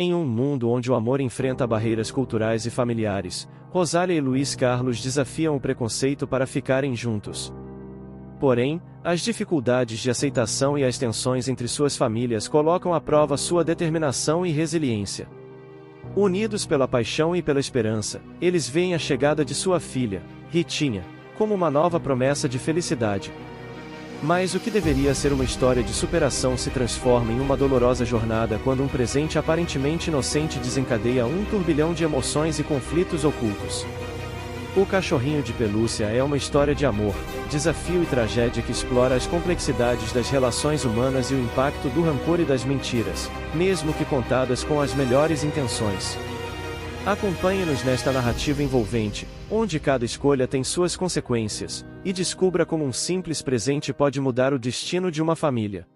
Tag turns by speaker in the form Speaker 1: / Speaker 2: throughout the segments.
Speaker 1: Em um mundo onde o amor enfrenta barreiras culturais e familiares, Rosália e Luiz Carlos desafiam o preconceito para ficarem juntos. Porém, as dificuldades de aceitação e as tensões entre suas famílias colocam à prova sua determinação e resiliência. Unidos pela paixão e pela esperança, eles veem a chegada de sua filha, Ritinha, como uma nova promessa de felicidade. Mas o que deveria ser uma história de superação se transforma em uma dolorosa jornada quando um presente aparentemente inocente desencadeia um turbilhão de emoções e conflitos ocultos. O Cachorrinho de Pelúcia é uma história de amor, desafio e tragédia que explora as complexidades das relações humanas e o impacto do rancor e das mentiras, mesmo que contadas com as melhores intenções. Acompanhe-nos nesta narrativa envolvente, onde cada escolha tem suas consequências, e descubra como um simples presente pode mudar o destino de uma família.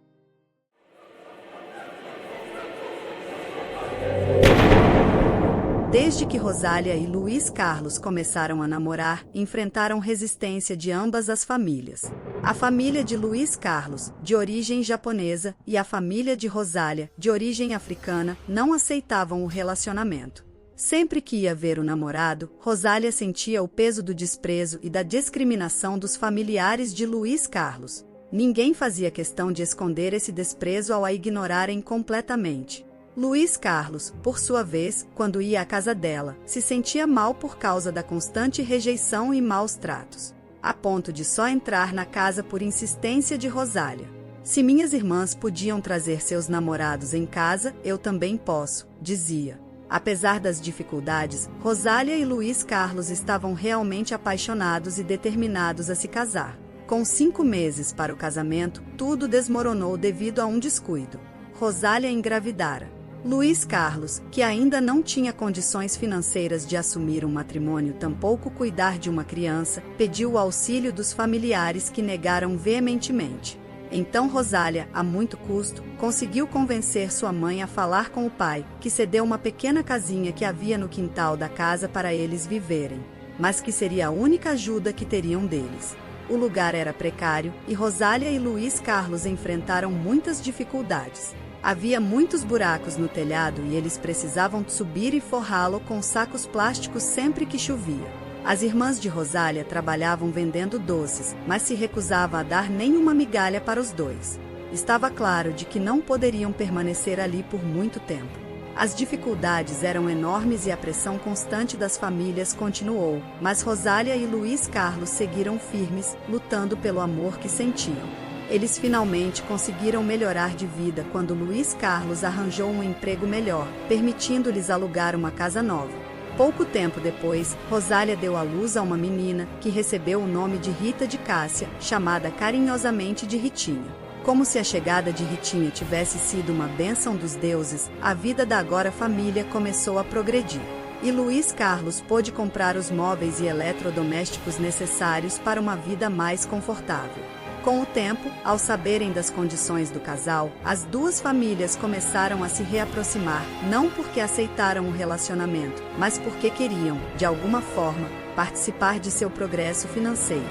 Speaker 2: Desde que Rosália e Luiz Carlos começaram a namorar, enfrentaram resistência de ambas as famílias. A família de Luiz Carlos, de origem japonesa, e a família de Rosália, de origem africana, não aceitavam o relacionamento. Sempre que ia ver o namorado, Rosália sentia o peso do desprezo e da discriminação dos familiares de Luiz Carlos. Ninguém fazia questão de esconder esse desprezo ao a ignorarem completamente. Luiz Carlos, por sua vez, quando ia à casa dela, se sentia mal por causa da constante rejeição e maus tratos, a ponto de só entrar na casa por insistência de Rosália. Se minhas irmãs podiam trazer seus namorados em casa, eu também posso, dizia. Apesar das dificuldades, Rosália e Luiz Carlos estavam realmente apaixonados e determinados a se casar. Com 5 meses para o casamento, tudo desmoronou devido a um descuido. Rosália engravidara. Luiz Carlos, que ainda não tinha condições financeiras de assumir um matrimônio tampouco cuidar de uma criança, pediu o auxílio dos familiares que negaram veementemente. Então Rosália, a muito custo, conseguiu convencer sua mãe a falar com o pai, que cedeu uma pequena casinha que havia no quintal da casa para eles viverem, mas que seria a única ajuda que teriam deles. O lugar era precário, e Rosália e Luiz Carlos enfrentaram muitas dificuldades. Havia muitos buracos no telhado e eles precisavam subir e forrá-lo com sacos plásticos sempre que chovia. As irmãs de Rosália trabalhavam vendendo doces, mas se recusavam a dar nenhuma migalha para os dois. Estava claro de que não poderiam permanecer ali por muito tempo. As dificuldades eram enormes e a pressão constante das famílias continuou, mas Rosália e Luiz Carlos seguiram firmes, lutando pelo amor que sentiam. Eles finalmente conseguiram melhorar de vida quando Luiz Carlos arranjou um emprego melhor, permitindo-lhes alugar uma casa nova. Pouco tempo depois, Rosália deu à luz a uma menina, que recebeu o nome de Rita de Cássia, chamada carinhosamente de Ritinha. Como se a chegada de Ritinha tivesse sido uma bênção dos deuses, a vida da agora família começou a progredir. E Luiz Carlos pôde comprar os móveis e eletrodomésticos necessários para uma vida mais confortável. Com o tempo, ao saberem das condições do casal, as duas famílias começaram a se reaproximar, não porque aceitaram o relacionamento, mas porque queriam, de alguma forma, participar de seu progresso financeiro.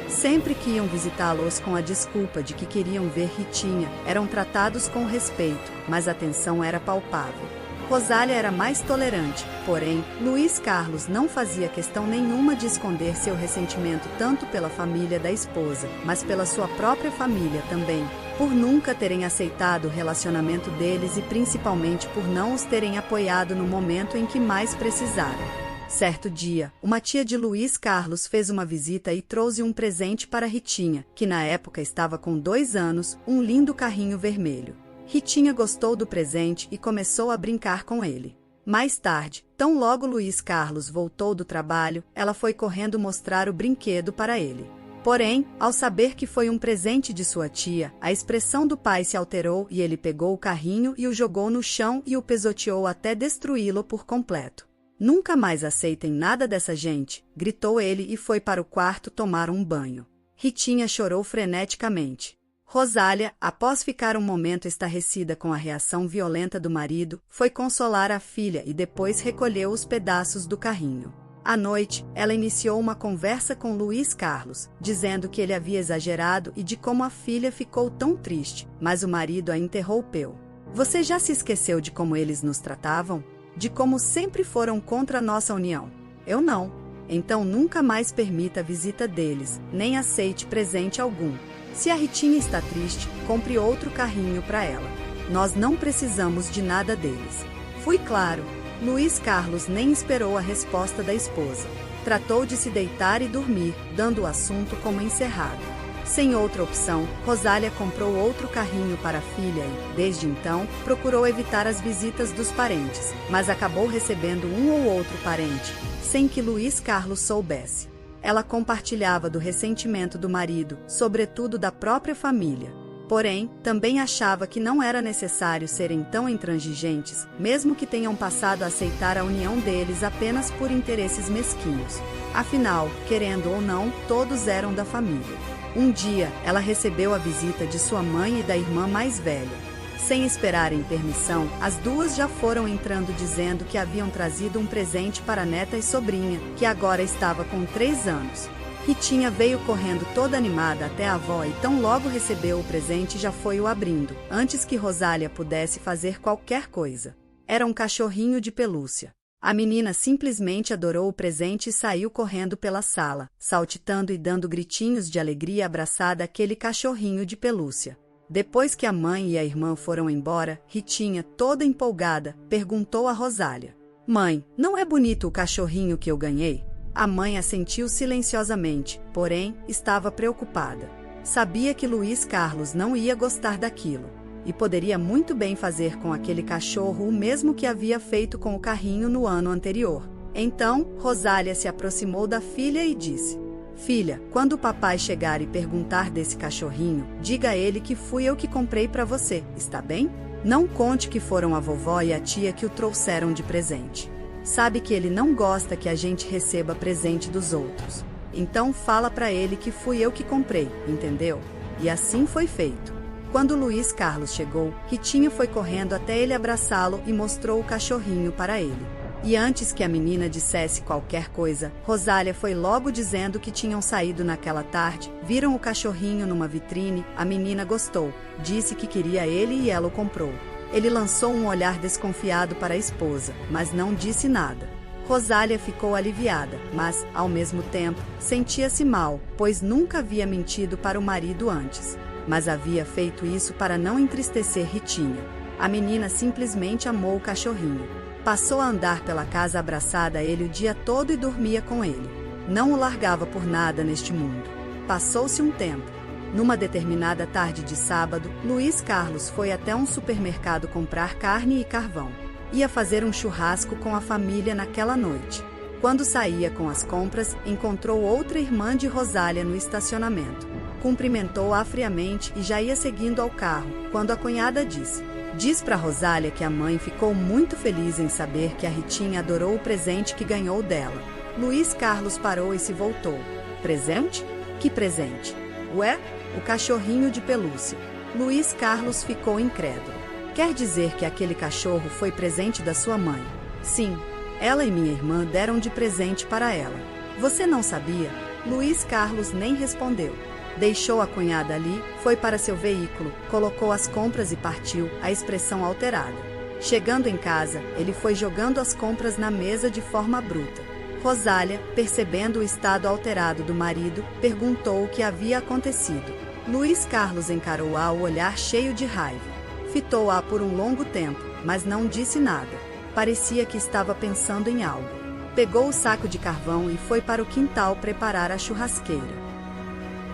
Speaker 2: Sempre que iam visitá-los com a desculpa de que queriam ver Ritinha, eram tratados com respeito, mas a tensão era palpável. Rosália era mais tolerante, porém, Luiz Carlos não fazia questão nenhuma de esconder seu ressentimento tanto pela família da esposa, mas pela sua própria família também, por nunca terem aceitado o relacionamento deles e principalmente por não os terem apoiado no momento em que mais precisaram. Certo dia, uma tia de Luiz Carlos fez uma visita e trouxe um presente para Ritinha, que na época estava com 2 anos, um lindo carrinho vermelho. Ritinha gostou do presente e começou a brincar com ele. Mais tarde, tão logo Luiz Carlos voltou do trabalho, ela foi correndo mostrar o brinquedo para ele. Porém, ao saber que foi um presente de sua tia, a expressão do pai se alterou e ele pegou o carrinho e o jogou no chão e o pisoteou até destruí-lo por completo. "Nunca mais aceitem nada dessa gente", gritou ele e foi para o quarto tomar um banho. Ritinha chorou freneticamente. Rosália, após ficar um momento estarrecida com a reação violenta do marido, foi consolar a filha e depois recolheu os pedaços do carrinho. À noite, ela iniciou uma conversa com Luiz Carlos, dizendo que ele havia exagerado e de como a filha ficou tão triste, mas o marido a interrompeu. Você já se esqueceu de como eles nos tratavam? De como sempre foram contra a nossa união? Eu não. Então nunca mais permita a visita deles, nem aceite presente algum. Se a Ritinha está triste, compre outro carrinho para ela. Nós não precisamos de nada deles. Fui claro. Luiz Carlos nem esperou a resposta da esposa. Tratou de se deitar e dormir, dando o assunto como encerrado. Sem outra opção, Rosália comprou outro carrinho para a filha e, desde então, procurou evitar as visitas dos parentes, mas acabou recebendo um ou outro parente, sem que Luiz Carlos soubesse. Ela compartilhava do ressentimento do marido, sobretudo da própria família. Porém, também achava que não era necessário serem tão intransigentes, mesmo que tenham passado a aceitar a união deles apenas por interesses mesquinhos. Afinal, querendo ou não, todos eram da família. Um dia, ela recebeu a visita de sua mãe e da irmã mais velha. Sem esperarem permissão, as duas já foram entrando dizendo que haviam trazido um presente para a neta e sobrinha, que agora estava com 3 anos. Ritinha veio correndo toda animada até a avó e tão logo recebeu o presente já foi o abrindo, antes que Rosália pudesse fazer qualquer coisa. Era um cachorrinho de pelúcia. A menina simplesmente adorou o presente e saiu correndo pela sala, saltitando e dando gritinhos de alegria abraçada àquele cachorrinho de pelúcia. Depois que a mãe e a irmã foram embora, Ritinha, toda empolgada, perguntou a Rosália: "Mãe, não é bonito o cachorrinho que eu ganhei?" A mãe assentiu silenciosamente, porém, estava preocupada. Sabia que Luiz Carlos não ia gostar daquilo, e poderia muito bem fazer com aquele cachorro o mesmo que havia feito com o carrinho no ano anterior. Então, Rosália se aproximou da filha e disse: "Filha, quando o papai chegar e perguntar desse cachorrinho, diga a ele que fui eu que comprei para você, está bem? Não conte que foram a vovó e a tia que o trouxeram de presente. Sabe que ele não gosta que a gente receba presente dos outros. Então fala para ele que fui eu que comprei, entendeu?" E assim foi feito. Quando Luiz Carlos chegou, Ritinha foi correndo até ele abraçá-lo e mostrou o cachorrinho para ele. E antes que a menina dissesse qualquer coisa, Rosália foi logo dizendo que tinham saído naquela tarde, viram o cachorrinho numa vitrine, a menina gostou, disse que queria ele e ela o comprou. Ele lançou um olhar desconfiado para a esposa, mas não disse nada. Rosália ficou aliviada, mas, ao mesmo tempo, sentia-se mal, pois nunca havia mentido para o marido antes. Mas havia feito isso para não entristecer Ritinha. A menina simplesmente amou o cachorrinho. Passou a andar pela casa abraçada a ele o dia todo e dormia com ele. Não o largava por nada neste mundo. Passou-se um tempo. Numa determinada tarde de sábado, Luiz Carlos foi até um supermercado comprar carne e carvão. Ia fazer um churrasco com a família naquela noite. Quando saía com as compras, encontrou outra irmã de Rosália no estacionamento. Cumprimentou-a friamente e já ia seguindo ao carro, quando a cunhada disse: "Diz para Rosália que a mãe ficou muito feliz em saber que a Ritinha adorou o presente que ganhou dela." Luiz Carlos parou e se voltou. "Presente? Que presente?" "Ué? O cachorrinho de pelúcia." Luiz Carlos ficou incrédulo. "Quer dizer que aquele cachorro foi presente da sua mãe?" "Sim, ela e minha irmã deram de presente para ela." "Você não sabia?" Luiz Carlos nem respondeu. Deixou a cunhada ali, foi para seu veículo, colocou as compras e partiu, a expressão alterada. Chegando em casa, ele foi jogando as compras na mesa de forma bruta. Rosália, percebendo o estado alterado do marido, perguntou o que havia acontecido. Luiz Carlos encarou-a ao olhar cheio de raiva. Fitou-a por um longo tempo, mas não disse nada. Parecia que estava pensando em algo. Pegou o saco de carvão e foi para o quintal preparar a churrasqueira.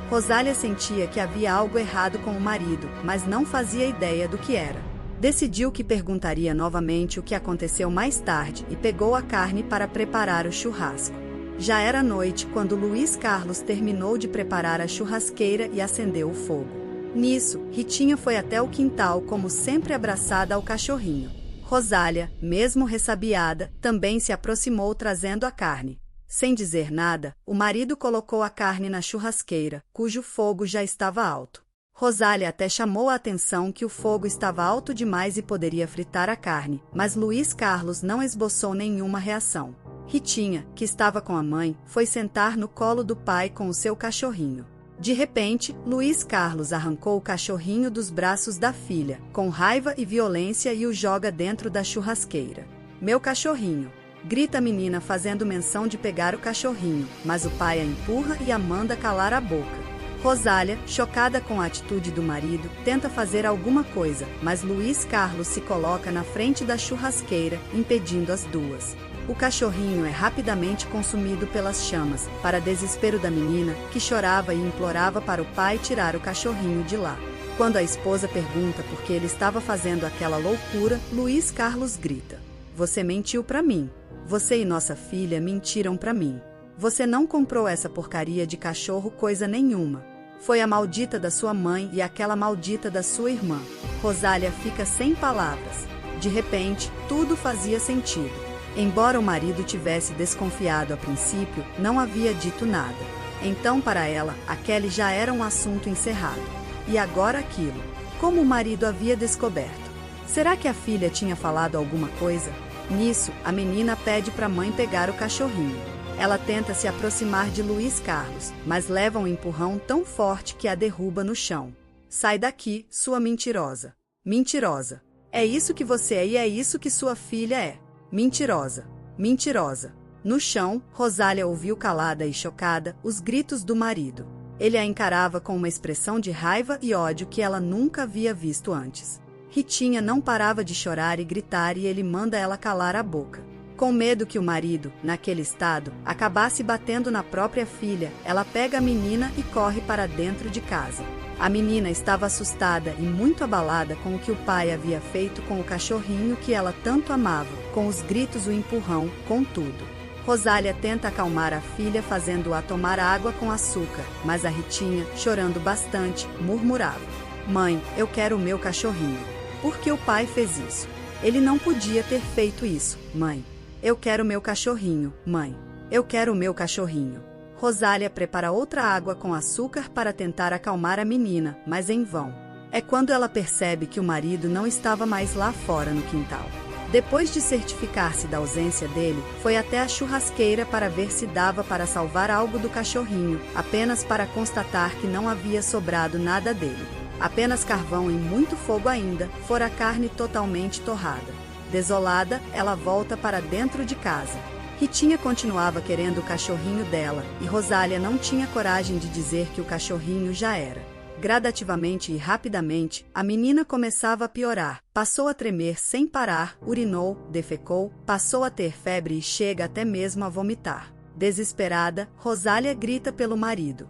Speaker 2: Rosália sentia que havia algo errado com o marido, mas não fazia ideia do que era. Decidiu que perguntaria novamente o que aconteceu mais tarde e pegou a carne para preparar o churrasco. Já era noite quando Luiz Carlos terminou de preparar a churrasqueira e acendeu o fogo. Nisso, Ritinha foi até o quintal como sempre abraçada ao cachorrinho. Rosália, mesmo ressabiada, também se aproximou trazendo a carne. Sem dizer nada, o marido colocou a carne na churrasqueira, cujo fogo já estava alto. Rosália até chamou a atenção que o fogo estava alto demais e poderia fritar a carne, mas Luiz Carlos não esboçou nenhuma reação. Ritinha, que estava com a mãe, foi sentar no colo do pai com o seu cachorrinho. De repente, Luiz Carlos arrancou o cachorrinho dos braços da filha, com raiva e violência, e o joga dentro da churrasqueira. Meu cachorrinho! Grita a menina, fazendo menção de pegar o cachorrinho, mas o pai a empurra e a manda calar a boca. Rosália, chocada com a atitude do marido, tenta fazer alguma coisa, mas Luiz Carlos se coloca na frente da churrasqueira, impedindo as duas. O cachorrinho é rapidamente consumido pelas chamas, para desespero da menina, que chorava e implorava para o pai tirar o cachorrinho de lá. Quando a esposa pergunta por que ele estava fazendo aquela loucura, Luiz Carlos grita: "Você mentiu para mim. Você e nossa filha mentiram para mim. Você não comprou essa porcaria de cachorro coisa nenhuma. Foi a maldita da sua mãe e aquela maldita da sua irmã." Rosália fica sem palavras. De repente, tudo fazia sentido. Embora o marido tivesse desconfiado a princípio, não havia dito nada. Então, para ela, aquele já era um assunto encerrado. E agora aquilo. Como o marido havia descoberto? Será que a filha tinha falado alguma coisa? Nisso, a menina pede para a mãe pegar o cachorrinho. Ela tenta se aproximar de Luiz Carlos, mas leva um empurrão tão forte que a derruba no chão. "Sai daqui, sua mentirosa. Mentirosa. É isso que você é e é isso que sua filha é. Mentirosa. Mentirosa." No chão, Rosália ouviu calada e chocada os gritos do marido. Ele a encarava com uma expressão de raiva e ódio que ela nunca havia visto antes. Ritinha não parava de chorar e gritar, e ele manda ela calar a boca. Com medo que o marido, naquele estado, acabasse batendo na própria filha, ela pega a menina e corre para dentro de casa. A menina estava assustada e muito abalada com o que o pai havia feito com o cachorrinho que ela tanto amava, com os gritos, o empurrão, com tudo. Rosália tenta acalmar a filha fazendo-a tomar água com açúcar, mas a Ritinha, chorando bastante, murmurava: "Mãe, eu quero o meu cachorrinho. Por que o pai fez isso? Ele não podia ter feito isso, mãe. Eu quero o meu cachorrinho, mãe. Eu quero o meu cachorrinho." Rosália prepara outra água com açúcar para tentar acalmar a menina, mas em vão. É quando ela percebe que o marido não estava mais lá fora no quintal. Depois de certificar-se da ausência dele, foi até a churrasqueira para ver se dava para salvar algo do cachorrinho, apenas para constatar que não havia sobrado nada dele. Apenas carvão e muito fogo ainda, fora a carne totalmente torrada. Desolada, ela volta para dentro de casa. Ritinha continuava querendo o cachorrinho dela, e Rosália não tinha coragem de dizer que o cachorrinho já era. Gradativamente e rapidamente, a menina começava a piorar, passou a tremer sem parar, urinou, defecou, passou a ter febre e chega até mesmo a vomitar. Desesperada, Rosália grita pelo marido: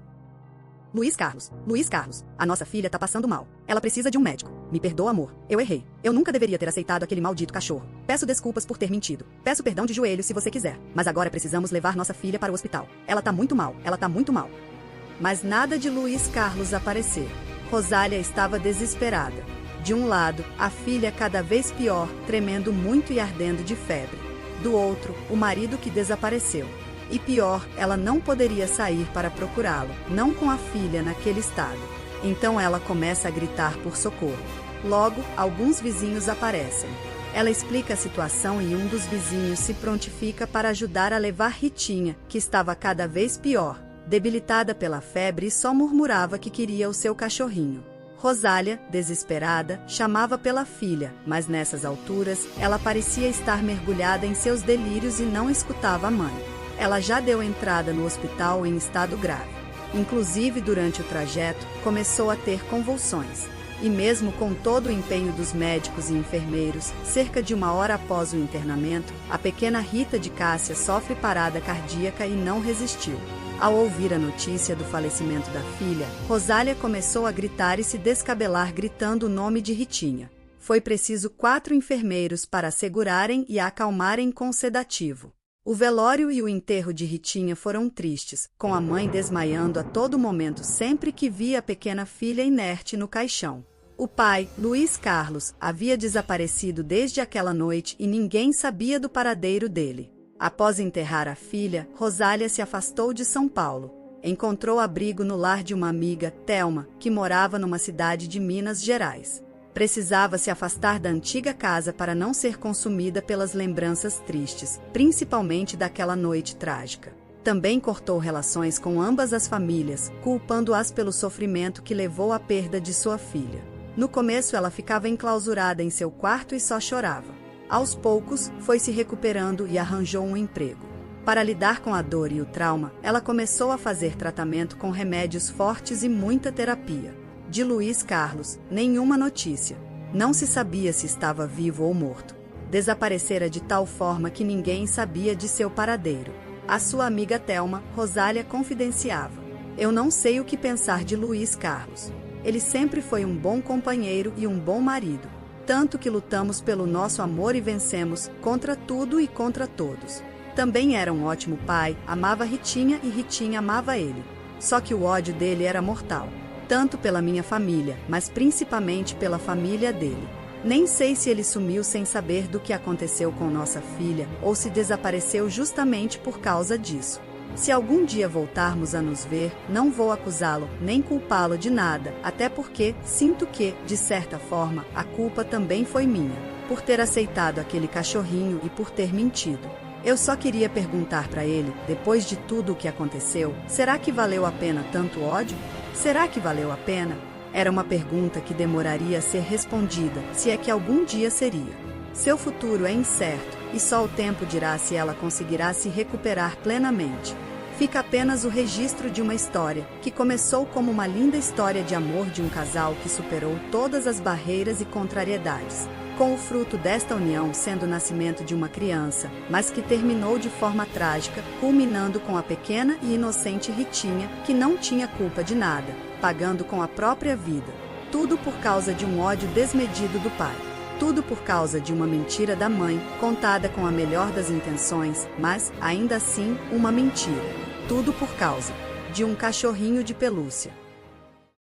Speaker 2: Luiz Carlos, a nossa filha tá passando mal. Ela precisa de um médico. Me perdoa, amor. Eu errei. Eu nunca deveria ter aceitado aquele maldito cachorro. Peço desculpas por ter mentido. Peço perdão de joelhos se você quiser. Mas agora precisamos levar nossa filha para o hospital. Ela tá muito mal. Mas nada de Luiz Carlos aparecer. Rosália estava desesperada. De um lado, a filha cada vez pior, tremendo muito e ardendo de febre. Do outro, o marido que desapareceu. E pior, ela não poderia sair para procurá-lo, não com a filha naquele estado. Então ela começa a gritar por socorro. Logo, alguns vizinhos aparecem. Ela explica a situação e um dos vizinhos se prontifica para ajudar a levar Ritinha, que estava cada vez pior, debilitada pela febre e só murmurava que queria o seu cachorrinho. Rosália, desesperada, chamava pela filha, mas nessas alturas, ela parecia estar mergulhada em seus delírios e não escutava a mãe. Ela já deu entrada no hospital em estado grave. Inclusive, durante o trajeto, começou a ter convulsões. E mesmo com todo o empenho dos médicos e enfermeiros, cerca de 1 hora após o internamento, a pequena Rita de Cássia sofre parada cardíaca e não resistiu. Ao ouvir a notícia do falecimento da filha, Rosália começou a gritar e se descabelar gritando o nome de Ritinha. Foi preciso 4 enfermeiros para a segurarem e a acalmarem com sedativo. O velório e o enterro de Ritinha foram tristes, com a mãe desmaiando a todo momento sempre que via a pequena filha inerte no caixão. O pai, Luiz Carlos, havia desaparecido desde aquela noite e ninguém sabia do paradeiro dele. Após enterrar a filha, Rosália se afastou de São Paulo. Encontrou abrigo no lar de uma amiga, Thelma, que morava numa cidade de Minas Gerais. Precisava se afastar da antiga casa para não ser consumida pelas lembranças tristes, principalmente daquela noite trágica. Também cortou relações com ambas as famílias, culpando-as pelo sofrimento que levou à perda de sua filha. No começo ela ficava enclausurada em seu quarto e só chorava. Aos poucos, foi se recuperando e arranjou um emprego. Para lidar com a dor e o trauma, ela começou a fazer tratamento com remédios fortes e muita terapia. De Luiz Carlos, nenhuma notícia. Não se sabia se estava vivo ou morto. Desaparecera de tal forma que ninguém sabia de seu paradeiro. A sua amiga Thelma, Rosália, confidenciava: "Eu não sei o que pensar de Luiz Carlos. Ele sempre foi um bom companheiro e um bom marido. Tanto que lutamos pelo nosso amor e vencemos, contra tudo e contra todos. Também era um ótimo pai, amava Ritinha e Ritinha amava ele. Só que o ódio dele era mortal. Tanto pela minha família, mas principalmente pela família dele. Nem sei se ele sumiu sem saber do que aconteceu com nossa filha, ou se desapareceu justamente por causa disso. Se algum dia voltarmos a nos ver, não vou acusá-lo, nem culpá-lo de nada, até porque sinto que, de certa forma, a culpa também foi minha, por ter aceitado aquele cachorrinho e por ter mentido. Eu só queria perguntar para ele, depois de tudo o que aconteceu, será que valeu a pena tanto ódio? Será que valeu a pena? Era uma pergunta que demoraria a ser respondida, se é que algum dia seria. Seu futuro é incerto, e só o tempo dirá se ela conseguirá se recuperar plenamente. Fica apenas o registro de uma história, que começou como uma linda história de amor de um casal que superou todas as barreiras e contrariedades, com o fruto desta união sendo o nascimento de uma criança, mas que terminou de forma trágica, culminando com a pequena e inocente Ritinha, que não tinha culpa de nada, pagando com a própria vida. Tudo por causa de um ódio desmedido do pai. Tudo por causa de uma mentira da mãe, contada com a melhor das intenções, mas, ainda assim, uma mentira. Tudo por causa de um cachorrinho de pelúcia.